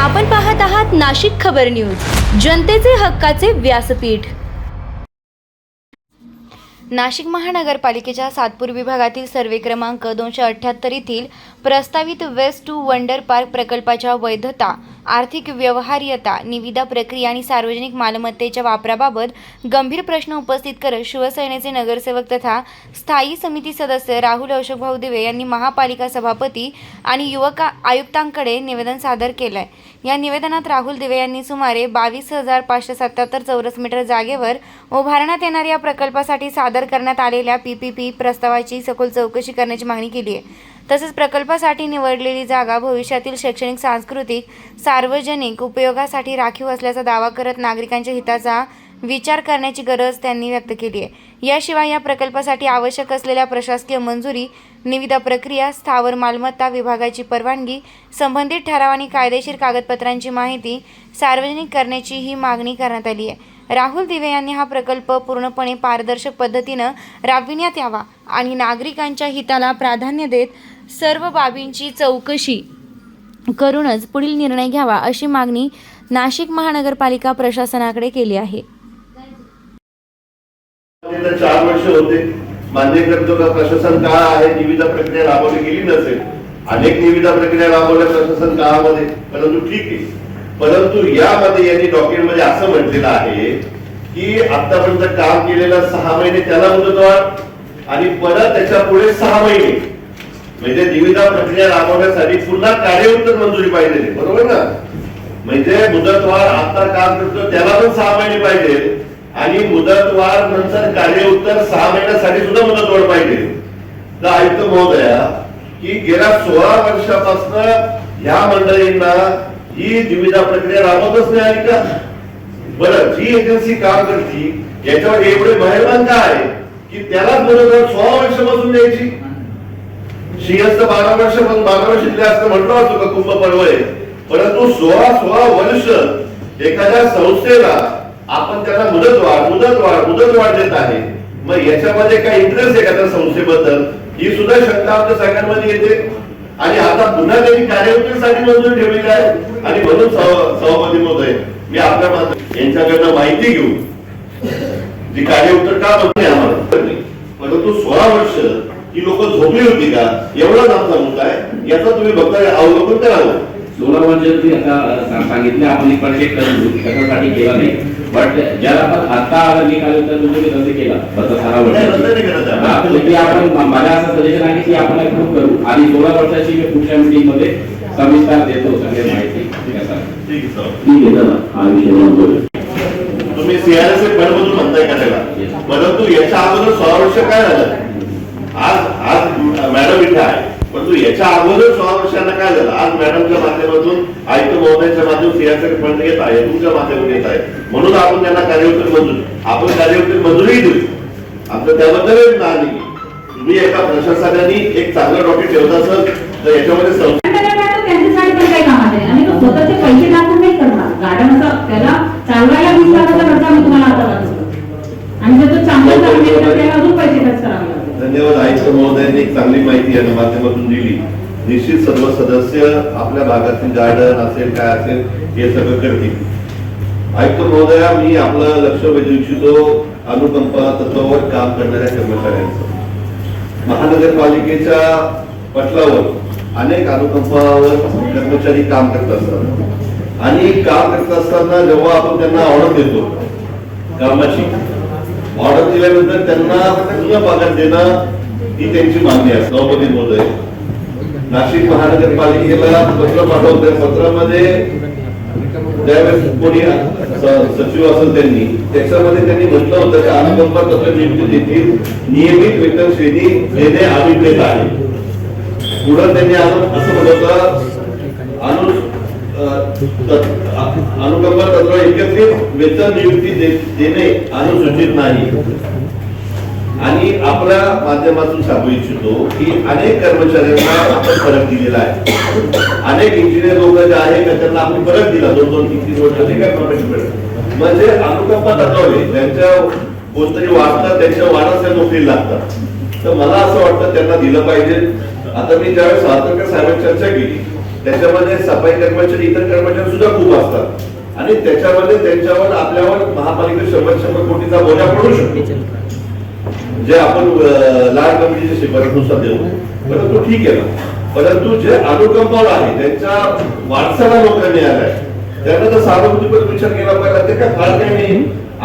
आपण पाहत आहात नाशिक खबर न्यूज, जनतेचे हक्काचे व्यासपीठ। नाशिक महानगरपालिकेच्या सातपूर विभागातील सर्वे क्रमांक 278 येथील प्रस्तावित वेस्ट टू वंडर पार्क प्रकल्पाच्या वैधता, आर्थिक व्यवहार्यता, निविदा प्रक्रिया आणि सार्वजनिक मालमत्तेच्या वापराबाबत गंभीर प्रश्न उपस्थित करत शिवसेनेचे नगरसेवक तथा स्थायी समिती सदस्य राहुल अशोकभाऊ दिवे यांनी महापालिका सभापती आणि युवक आयुक्तांकडे निवेदन सादर केले आहे। या निवेदनात राहुल दिवे यांनी सुमारे 22,577 चौरस मीटर जागेवर उभारण्यात येणाऱ्या या प्रकल्पासाठी सादर करण्यात आलेल्या PPP प्रस्तावाची सखोल चौकशी करण्याची मागणी केली आहे। तसेच प्रकल्पासाठी निवडलेली जागा भविष्यातील शैक्षणिक, सांस्कृतिक, सार्वजनिक उपयोगासाठी राखीव असल्याचा दावा करत नागरिकांच्या हिताचा विचार करण्याची गरज त्यांनी व्यक्त केली आहे। याशिवाय या प्रकल्पासाठी आवश्यक असलेल्या प्रशासकीय मंजुरी, निविदा प्रक्रिया, स्थावर मालमत्ता विभागाची परवानगी, संबंधित ठराव आणि कायदेशीर कागदपत्रांची माहिती सार्वजनिक करण्याची ही मागणी करण्यात आली आहे। राहुल दिवे यांनी हा प्रकल्प पूर्णपणे पारदर्शक पद्धतीने राबविण्यात यावा आणि नागरिकांच्या हिताला प्राधान्य देत सर्व बाबींची चौकशी करूनच पुढील निर्णय घ्यावा, अशी मागणी नाशिक महानगरपालिका प्रशासनाकडे केली आहे। 4 वर्ष होते, मान्य करतो का प्रशासन काळ आहे, निविदा प्रक्रिया राबवली गेली नसेल, अनेक निविदा प्रक्रिया राबवल्या प्रशासन काळामध्ये, परंतु ठीक आहे। परंतु यामध्ये यांनी डॉक्युमेंटमध्ये असं म्हटलेलं आहे की आतापर्यंत काम केलेलं 6 महिने त्याला मुदतवाढ आणि परत त्याच्या पुढे 6 महिने, म्हणजे निविदा प्रक्रिया राबवण्यासाठी पुन्हा कार्यउत्तर मंजुरी पाहिजे, बरोबर ना? म्हणजे मुदतवाढ आता काम करतो त्याला पण 6 महिने पाहिजे आणि मुदतवाढ नंतर कार्यउत्तर 6 महिन्यासाठी सुद्धा मुदतवाढ पाहिजे। तर आयुक्त महोदया की गेल्या 16 वर्षापासून ह्या मंडळींना ही निविदा प्रक्रिया राबवतच नाही आली का? बरं, जी एजन्सी काम करते याच्यावर एवढे मेहरबान का आहे की त्याला मुदतवाढ 16 वर्षापासून द्यायची? श्रीहस्त 12 वर्ष दिले असं म्हटलं असतो का कुंभ पडवळे, परंतु 16 वर्ष एखाद्या संस्थेला आपण त्यांना मुदतवाढ देत आहे। मग याच्यामध्ये काय इंटरेस्ट आहे का त्या संस्थेबद्दल, ही सुद्धा शंका आपल्या सगळ्यांमध्ये येते। आणि आता पुन्हा त्यांनी कार्यउत्तरसाठी मंजुरी ठेवलेली आहे आणि म्हणून सभापती महोदय मी आपल्या यांच्याकडनं माहिती घेऊ जी कार्यउत्तर का बघणे आम्हाला, परंतु 16 वर्ष ही लोक झोपली होती का एवढाच आमचा मुद्दा आहे, याचा तुम्ही बघता अवलोकन करावं। 16 वर्ष तुम्ही आता सांगितलं आपण प्रोजेक्ट कशासाठी केला नाही, बट ज्याला आपण आता निकाल तर तुम्ही कसं केला बरं 16 वर्ष आपण मला असं सजेशन आहे की आपण अप्रूव्ह करू आणि 16 वर्षाची मी पुढच्या मीटिंग मध्ये सविस्तर देतो सगळी माहिती। ठीक आहे, तुम्ही CRSF फंडमधून म्हणताय का त्याला, परंतु याच्या अगोदर 16 वर्ष काय झालं? आज मॅडम इथे आहे, परंतु याच्या अगोदर 16 वर्षांना काय झालं? आज मॅडमच्या माध्यमातून, आयुक्त महोदयाच्या माध्यमातून CRSF फंड येत आहे, तुमच्या माध्यमातून येत आहे, म्हणून आपण त्यांना कार्यउत्तर मंजूर, आपण कार्यउत्तर मंजुरी देऊ, आपलं त्याबद्दल नाही। तुम्ही एका प्रशासनाने एक चांगलं डॉक्टर ठेवत असाल तर याच्यामध्ये त्यांच्यासाठी पण काही कामात आहे आणि तो स्वतःचे पैसे टाकून नाही करणार गार्डन, असं त्याला चालवायला 20 लाखाचा खर्च आम्ही तुम्हाला आता वाटतो आणि जर तो चांगलं चालले तर त्याला अजून पैसे खर्च करावे लागतात। धन्यवाद, आयुक्त महोदयांनी एक चांगली माहिती या माध्यमातून दिली। निश्चित सर्व सदस्य आपल्या भागातील गार्डन असेल काय असेल हे सगळं करतील। आयुक्त महोदया मी आपलं लक्ष वेधू इच्छितो अनुकंपा तत्वावर काम करणाऱ्या कर्मचाऱ्यांचं। महानगरपालिकेच्या पटलावर अनेक अनुकंपावर कर्मचारी काम करत असतात आणि काम करत असताना जेव्हा आपण त्यांना ऑर्डर देतो कामाची, ऑर्डर दिल्यानंतर त्यांना पूर्ण पगार देणं ही त्यांची मागणी आहे। सभापती महोदय नाशिक महानगरपालिकेला पत्र पाठवते, पत्रामध्ये ज्यावेळेस कोणी सचिव असेल त्याच्यामध्ये त्यांनी म्हटलं होतं की अनुकंपा तत्व देखील नियमित वेतन श्रेणी देणे अभिप्रेत आहे। पुढे त्यांनी असं म्हटलं अनुकंपा तत्व एकत्रित वेतन नियुक्ती देणे अनुसूचित नाही। आणि आपल्या माध्यमातून सांगू इच्छितो की अनेक कर्मचाऱ्यांना आपण फरक दिलेला आहे। अनेक इंजिनियर लोक जे आहेत त्यांना आपण फरक दिला 2-3 वर्ष काय प्रॉफेशनल, म्हणजे अनुकंपा तत्वावर त्यांच्या कोणतरी वाढतात त्यांच्या वाढाच्या नोकरी लागतात, तर मला असं वाटतं त्यांना दिलं पाहिजे। आता मी ज्यावेळेस सातारकर साहेबांची चर्चा केली त्याच्यामध्ये सफाई कर्मचारी इतर कर्मचारी सुद्धा खूप असतात आणि त्याच्यामध्ये त्यांच्यावर आपल्यावर महापालिका 100 कोटीचा बोजा पडू शकतो जे आपण लाड कमिटीच्या शिफारसीनुसार देऊ. परंतु ठीक आहे ना, परंतु जे अनुकंपावर आहे त्यांच्या वारसाला नोकऱ्या मिळाल्या त्यांना तर सहानुभूतीपर विचार केला पाहिजे. ते काय फार काही नाही.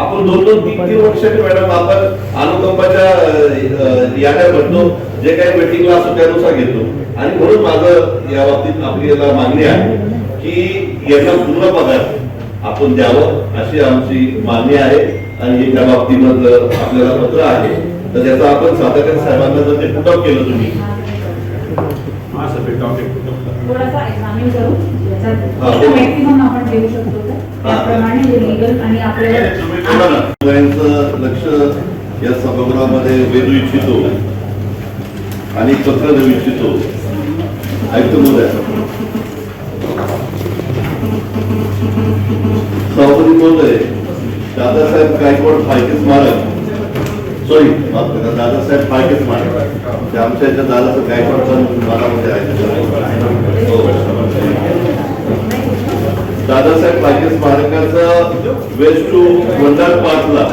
आपण 2-3 वर्षांनी मॅडम आपण अनुकंपाच्या याद्या भरतो, जे काही मीटिंगला असतो त्यानुसार घेतो. आणि म्हणून माझं या बाबतीत आपल्याला मागणी आहे की याचा पूर्ण पगार आपण द्यावं अशी आमची मागणी आहे. आणि त्या बाबतीमध्ये आपल्याला पत्र आहे तर त्याचा आपण सातत्याने साहेबांना जर ते पुटअप केलं तुम्ही थोडासा एक्झामिन करू हा, याच्यात मॅक्सिमम आपण देऊ शकतो तर त्याप्रमाणे जे लीगल आणि आपल्याला सगळ्यांचं लक्ष या सभागृहामध्ये वेधू इच्छितो आणि पत्र देऊ इच्छितो. ऐकतो महोदय, सभापती महोदय, दादासाहेब गायकवाड फाळके स्मारक दादासाहेब फाळके स्मारक ते आमच्या याच्या दादासाहेब गायकवाड पण स्मारकामध्ये आहे. हो. दादासाहेब फाळके स्मारकाचं वेस्ट टू वंडर पार्कला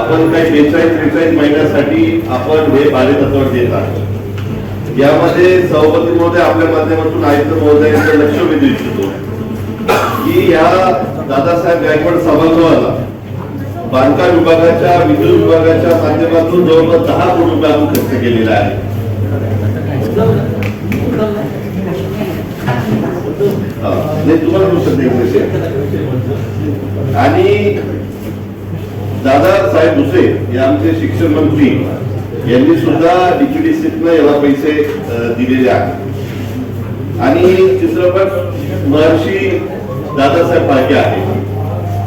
आपण काही 42-43 महिन्यासाठी आपण हे भाडेतत्वावर देत आहोत. यामध्ये सभापती महोदय आपल्या माध्यमातून आयुक्त महोदयांचं लक्ष वेधू इच्छितो की या दादासाहेब गायकवाड सभागृहाला बांधकाम विभागाच्या विद्युत विभागाच्या माध्यमातून जवळपास 10 कोटी रुपये आपण खर्च केलेला आहे. तुम्हाला आणि दादासाहेब भुसे हे आमचे शिक्षण मंत्री यांनी सुद्धा डीपीडीसीतनं याला पैसे दिलेले आहेत. आणि चित्रपट महर्षी दादासाहेब फाळके आहे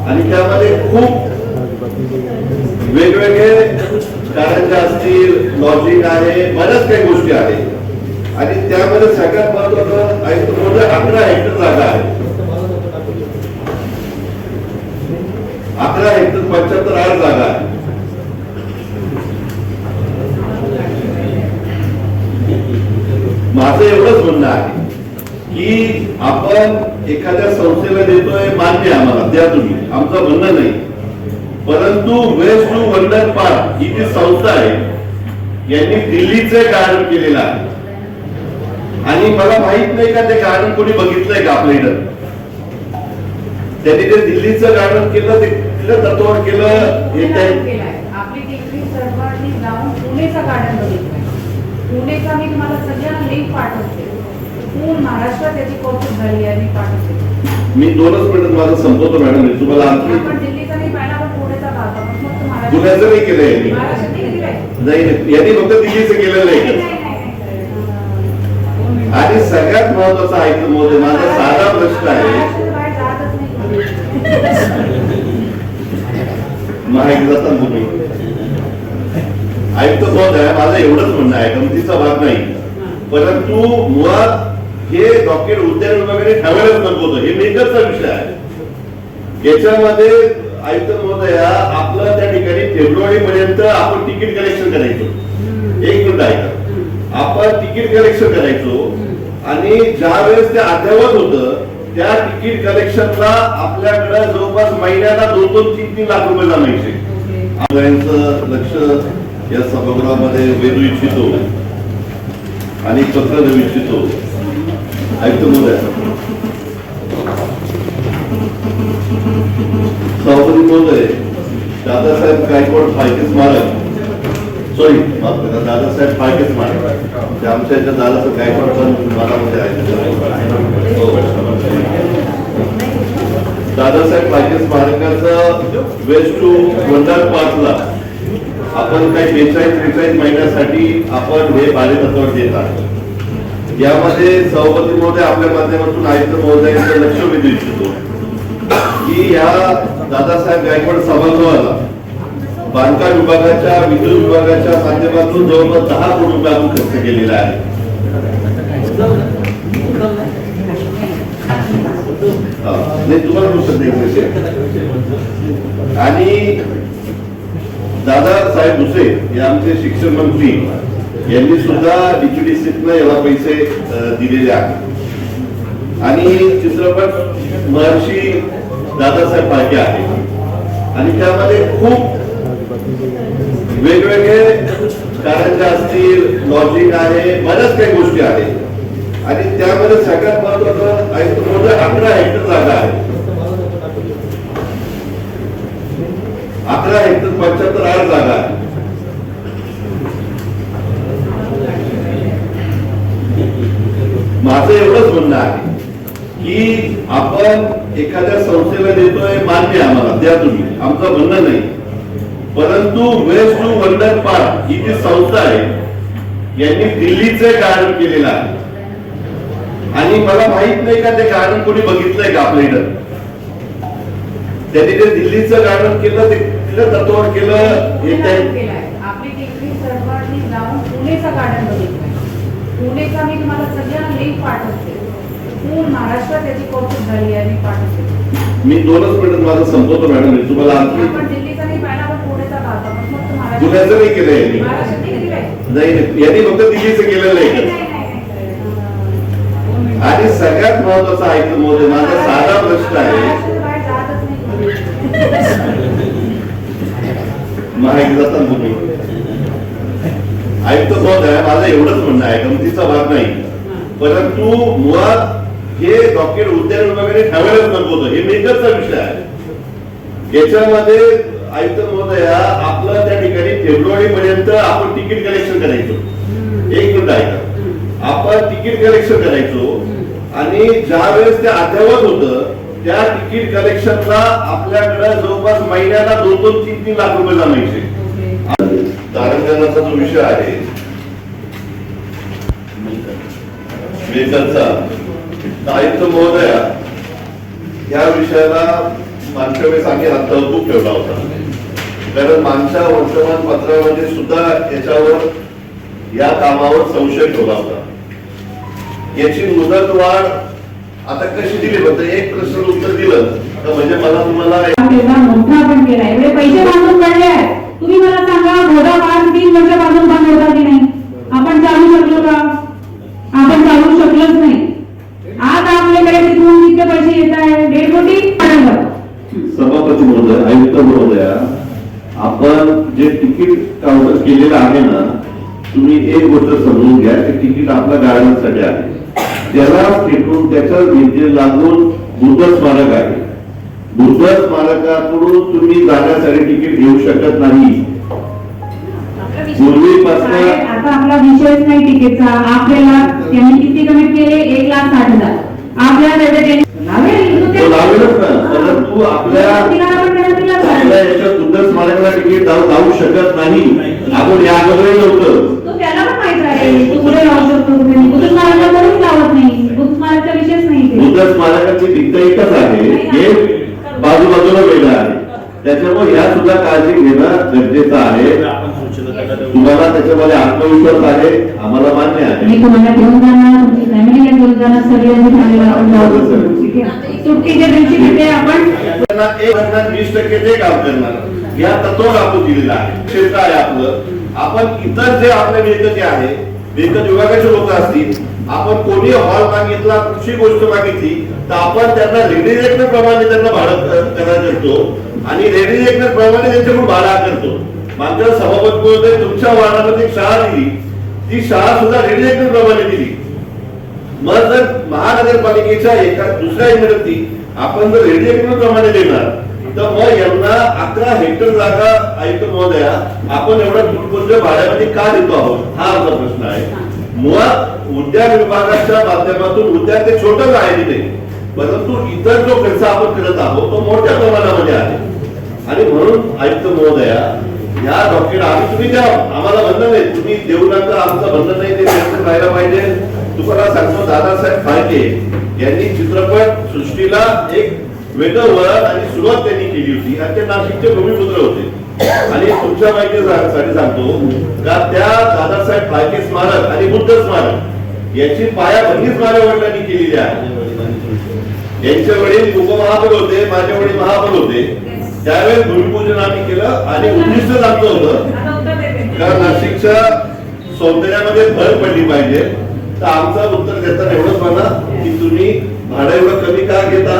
आणि त्यामध्ये खूप वेगवेगळे कारंजा असतील, लॉजिक आहे, बऱ्याच काही गोष्टी आहेत. आणि त्यामध्ये सगळ्यात महत्वाचं आयुक्त महोदय 11 हेक्टर जागा आहे. 11 हेक्टर 75 जागा आहे. माझं एवढंच म्हणणं आहे की आपण एखाद्या संस्थेला देतोय, मान्य आम्हाला द्या तुम्ही, आमचं म्हणणं नाही. परंतु वेस्ट टू वंडर पार्क ही जी संस्था आहे यांनी दिल्लीचे गार्डन केलेलं आहे आणि मला माहित नाही का ते गार्डन कोणी बघितलंय का आपल्या इथं. त्यांनी ते दिल्लीचं गार्डन केलं, ते तत्वावर केलं. आपली टेकडी सरकारने जाऊन पुणेचं गार्डन बघितलंय. पुणेचा मी तुम्हाला सगळ्यांना लिंक पाठवते. पूर्ण महाराष्ट्रात त्याची कौतुक झाली आहे, मी पाठवते. मी 2च मिनिटात माझं संपवतो मॅडम. मी तुम्हाला आणखी आपण दिल्लीचा नाही पाहिला, पण पुणेचा पाहतो. पण फक्त पुण्याचं नाही केलं यांनी. महाराष्ट्रात नाही केलंय. नाही, यांनी फक्त दिल्लीचं केलेलं आहे. आणि सगळ्यात महत्वाचा आयुक्त महोदय, माझा साधा प्रश्न आहे. माहिती जातात तुम्ही आयुक्त महोदय, माझं एवढंच म्हणणं आहे, गमतीचा भाग नाही. परंतु मुळात हे डॉक्टर उद्यान विभागाने ठेवायलाच नको होतं. हे मेकरचा विषय आहे. याच्यामध्ये आयुक्त महोदय आपलं त्या ठिकाणी फेब्रुवारी पर्यंत आपण तिकीट कलेक्शन करायचो. 1 मिनिट ऐका, आपण तिकीट कलेक्शन करायचो आणि ज्या वेळेस ते अद्यावत होतं त्या तिकीट कलेक्शनला आपल्याकडे जवळपास महिन्याला 2-3 लाख रुपये जमायचे. सगळ्यांचं लक्ष या सभागृहामध्ये वेधू इच्छितो आणि पत्र देऊ इच्छितो. ऐकतो महोदय, सभापती महोदय, दादासाहेब गायकवाड फाळके स्मारक दादासाहेब फाळके स्मारक ते आमच्या याच्या दादासाहेब गायकवाड पण स्मारकामध्ये आहे. हो. दादासाहेब फाळके स्मारकाचं वेस्ट टू वंडर पार्कला आपण काही 42-43 महिन्यासाठी आपण हे भाडेतत्वावर देत आहोत. यामध्ये सभापती महोदय आपल्या माध्यमातून आयुक्त महोदयांचं लक्ष वेधू इच्छितो की या दादासाहेब गायकवाड सभागृहाला बांधकाम विभागाच्या विद्युत विभागाच्या माध्यमातून जवळपास 10 कोटी रुपये आपण खर्च केलेला आहे. नाही, तुम्हाला आणि दादासाहेब भुसे हे आमचे शिक्षण मंत्री यांनी सुद्धा डीपीडीसीतनं याला पैसे दिलेले आहेत. आणि चित्रपट महर्षी दादासाहेब फाळके आहे आणि त्यामध्ये खूप वेगवेगळे कारंजे असतील, लॉजिक आहे, बऱ्याच काही गोष्टी आहेत आणि त्यामध्ये सगळ्यात महत्वाचं 11 हेक्टर जागा आहे. 11 हेक्टर 75 जागा आहे. माझं एवढंच म्हणणं आहे की आपण एखाद्या संस्थेला देतोय, मान्य आम्हाला द्या तुम्ही, आमचं म्हणणं नाही, परंतु वेस्ट टू वंडर पार्क ही जी संस्था आहे यांनी दिल्लीचे गार्डन केलेलं आहे आणि मला माहित नाही का ते गार्डन कोणी बघितलंय का आपल्या इथं. त्यांनी ते दिल्लीचं गार्डन केलं, ते तत्वावर केलं. आपली टेकडी सर्वांनी जाऊन पुणेचं गार्डन बघितलंय. पुणेचा मी तुम्हाला सगळ्यांना लिंक पाठवते. पूर्ण महाराष्ट्रात त्याची कौतुक झाली आहे, मी पाठवते. मी 2च मिनिटात माझं संपवतो मॅडम. मी तुम्हाला आपण दिल्लीचा नाही पाहिला, पण पुणेचा पाहतो. पण फक्त पुण्याचं नाही केलं यांनी. महाराष्ट्रात केलंय. नाही, यांनी फक्त दिल्लीचं केलेलं आहे. आणि सगळ्यात महत्वाचं ऐकलं मोदी, माझा साधा प्रश्न आहे. बाहेर जातच नाही. माहिती जातात तुम्ही आयुक्त महोदय आहे, माझं एवढंच म्हणणं आहे, गमतीचा भाग नाही, परंतु मुळात हे डॉक्टर उद्यान विभागाने ठेवायलाच नको होतं. हे मेजरचा विषय आहे. याच्यामध्ये आयुक्त महोदया आपलं त्या ठिकाणी फेब्रुवारी पर्यंत आपण तिकीट कलेक्शन करायचो. 1 मिनिट ऐका, आपण तिकीट कलेक्शन करायचो आणि ज्या वेळेस ते अद्यावत होतं त्या तिकीट कलेक्शनला आपल्याकडे जवळपास महिन्याला 2-3 लाख रुपये जमायचे. तारंगणाचा जो विषय आहे मेकरचा, आयुक्त महोदया या विषयाला मागच्या वेळेस आम्ही तहकूब ठेवला होता, कारण मागच्या वर्तमानपत्रामध्ये सुद्धा याच्यावर या कामावर संशय ठेवला होता. याची मुदतवाढ आता कशी दिली? फक्त एक प्रश्न उत्तर दिलं तर म्हणजे मला तुम्हाला मोठा आपण केला, एवढे पैसे बांधून काढले आहेत. तुम्ही मला सांगा, घोडा पार्क 3 वर्ष बांधून बंद होता की नाही? आपण चालू शकलो का? आपण चालू शकलोच नाही. आज आपल्याकडे तिथून किती पैसे येत आहे? 1.5 कोटी. सभापती महोदय, आयुक्त महोदया, आपण जे तिकीट काउंटर केलेलं आहे ना, तुम्ही एक गोष्ट समजून घ्या, ते तिकीट आपल्या गाड्यांसाठी आहे. ज्याला भेटून त्याच्या विद्ये लागून बुद्ध स्मारक आहे. बुद्ध स्मारकाकडून तुम्ही जाण्यासाठी तिकीट घेऊ शकत नाही. पूर्वीपासून आता आपला विषयच नाही तिकीटचा. आपल्याला त्यांनी किती कमिट केले? 1,60,000. आपल्याला तो लावेलच ना, परंतु आपल्या याच्यात बुद्ध स्मारकाला तिकीट जाऊ शकत नाही. आपण या अगोदर नव्हतं. तो त्याला पण माहित आहे, तू पुढे लावू शकतो. बुद्ध स्मारकाला कोणीच लावत नाही. बुद्ध स्मारकाचा विषयच नाही. बुद्ध स्मारकाची भिंत एकच आहे, हे बाजूबाजूला वेगळं आहे. त्याच्यामुळे या सुद्धा काळजी घेणं गरजेचं आहे. तुम्हाला त्याच्यामध्ये आत्मविश्वास आहे, आम्हाला मान्य आहे. मी तुम्हाला घेऊन जाणार, तुमची फॅमिलीला घेऊन जाणार, सगळ्यांनी सुट्टीच्या दिवशी तिथे आपण त्यांना 1% ते काम करणार या तत्वावर आपण दिलेलं आहे. क्षेत्र आहे आपलं. आपण इतर जे आपल्या मिळकती आहे, मिळकत विभागाचे लोक असतील, आपण कोणी हॉल मागितला, कुठची गोष्ट मागितली तर आपण त्यांना रेडिएक्टर प्रमाणे त्यांना भाडं करायला करतो आणि रेडिएक्टर प्रमाणे त्यांच्याकडून भाडा करतो. मागच्या सभापती महोदय तुमच्या वार्डामध्ये एक शाळा दिली, ती शाळा सुद्धा रेडिएक्टर प्रमाणे दिली. मग जर महानगरपालिकेच्या एका दुसऱ्या इमारती आपण जर रेडिएक्टर प्रमाणे देणार तर मग यांना 11 हेक्टर जागा आयुक्त महोदया आपण एवढ्या तुटपुंज भाड्यामध्ये का देतो आहोत, हा आमचा प्रश्न आहे. मुळात उद्यान विभागाच्या माध्यमातून उद्यान ते छोटंच आहे तिथे, परंतु इतर जो खर्च आपण करत आहोत तो मोठ्या प्रमाणामध्ये आहे. आणि म्हणून आयुक्त महोदया या डॉक्टर आम्ही तुम्ही द्या, आम्हाला बंधन नाही, तुम्ही देऊ नका, आमचं बंधन नाही, ते त्यांचं राहायला पाहिजे. तुम्हाला सांगतो, दादासाहेब फाळके यांनी चित्रपट सृष्टीला एक वेगळं वळण आणि सुरुवात त्यांनी केली होती आणि ते नाशिकचे भूमिपुत्र होते. आणि तुमच्या माहितीसाठी सांगतो का त्या दादासाहेब फाळके स्मारक आणि बुद्ध स्मारक याची पायाभरणीच माझ्या वडिलांनी केलेली आहे. यांचे वडील उपमहापौर होते, माझे वडील महापौर होते. त्यावेळेस भूमिपूजन आम्ही केलं आणि उद्दिष्ट आमचं होतं का नाशिकच्या सौंदर्यामध्ये भर पडली पाहिजे. तर आमचं उत्तर देताना एवढंच म्हणा की तुम्ही भाडं एवढं कमी का घेता?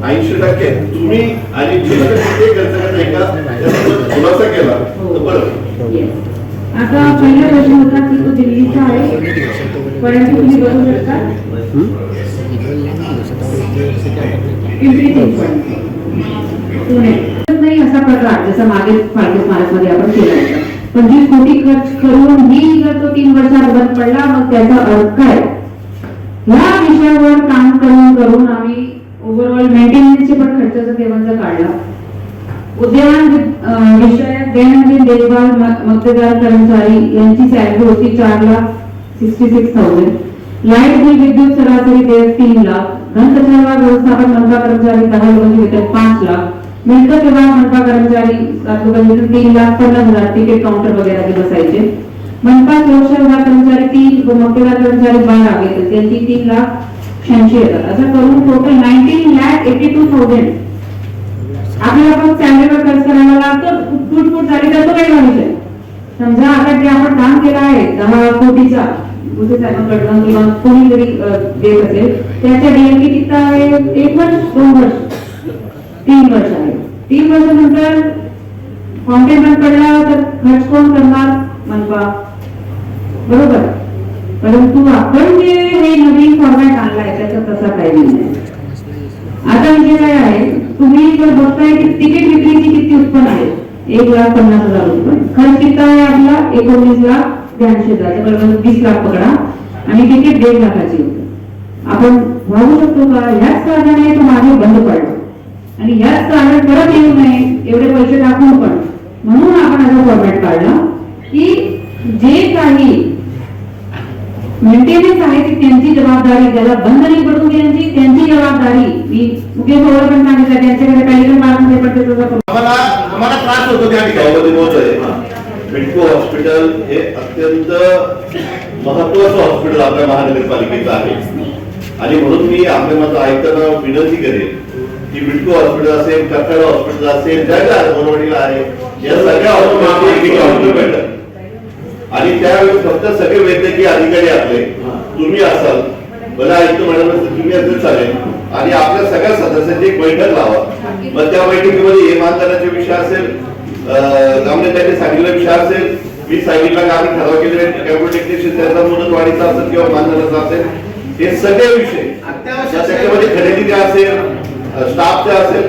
80% तुम्ही आणि जिल्हा किती खर्च करत आहे का त्याचा खुलासा केला तर बरं. Yes. आता पहिला प्रश्न होता की तो दिल्लीचा आहे, परंतु तुम्ही बघू शकता पिंपरी चिंचवड, पुणे नाही असा प्रकार जसं मागे फाळके स्मारकमध्ये आपण केला होता. 25 कोटी खर्च करून ही जर तो 3 वर्षात बंद पडला मग त्याचा अर्थ काय? या विषयावर काम करून आम्ही ओव्हरऑल मेंटेनन्सचे पण खर्चाचा तेव्हाचा काढला. उद्यान विषयात दैनंदिन देखभाल मक्तेदार कर्मचारी यांची सॅलरी होती 4,66,000. लाईट बिल विद्युत सरासरी देय 3 लाख. घनकचरा व्यवस्थापन मनपा कर्मचारी 10 लोकांचे वेतन 5 लाख. मिळकत विभाग मनपा कर्मचारी 7 लोकांचे वेतन 3,50,000. तिकीट काउंटर वगैरे ते बसायचे. मनपा सुरक्षा विभाग कर्मचारी 3 व मक्तेदार कर्मचारी 12 वेतन त्यांची 3,86,000. असं करून टोटल 19,82,000 आपल्याला पण सॅलरीवर खर्च करायला लागतो. फुट झाली तर तो वेगळा विषय. समजा आता जे आपण काम केलं आहे 10 कोटीचा उसे साहेबांकडून किंवा कोणीतरी देत असेल त्याच्या डीएमकी किती आहे? 1 वर्ष, 2 वर्ष, 3 वर्ष आहे. 3 वर्षानंतर फाउंटेन बंद पडला तर खर्च कोण करणार? मनपा, बरोबर. परंतु आपण जे हे नवीन फॉर्मॅट आणलाय त्याचा तसा काही नाही. आता विषय काय आहे, तुम्ही जर बघताय की तिकीट विक्रीची किती उत्पन्न आहे? 1,50,000 उत्पन्न. खर्च किती आहे आपला? 19,82,000. बरोबर 20 लाख पकडा आणि तिकीट 1.5 लाखाची होते. आपण भागू शकतो का? ह्याच कारणाने तो मागे बंद पडला आणि ह्याच कारण परत येऊ नये एवढे पैसे टाकून पण म्हणून आपण असा फॉर्मॅट काढला की जे काही मेंटेनन्स आहे ती त्यांची जबाबदारी, त्याला बंद नाही पडून द्यायची त्यांची जबाबदारी. मी मुख्य सोहळा पण सांगितलं त्यांच्याकडे काही पण मागून पडते आम्हाला त्रास होतो त्या ठिकाणी. मिडको हॉस्पिटल हे अत्यंत महत्वाचं हॉस्पिटल आपल्या महानगरपालिकेचं आहे आणि म्हणून मी आपल्या माझं ऐकताना विनंती करेन की मिडको हॉस्पिटल असेल, कर्कड हॉस्पिटल असेल, ज्या ज्या मनवडीला आहे या सगळ्या हॉस्पिटल भेटत आणि त्यावेळेस फक्त सगळे वैद्यकीय अधिकारी आपले तुम्ही असाल, मला ऐकतो मॅडम तुम्ही असेल चालेल आणि आपल्या सगळ्या सदस्यांची एक बैठक लावा. मग त्या बैठकीमध्ये हे मानधनाचे विषय असेल, गामने त्यांनी सांगितलेला विषय असेल, मी सांगितलं की आम्ही ठराव केलेले कॅम्प्युटर टेक्निशियन त्याचा मुदत वाढीचा असेल किंवा मानधनाचा असेल, हे सगळे विषय त्याच्यामध्ये खरेदी असेल, स्टाफचे असेल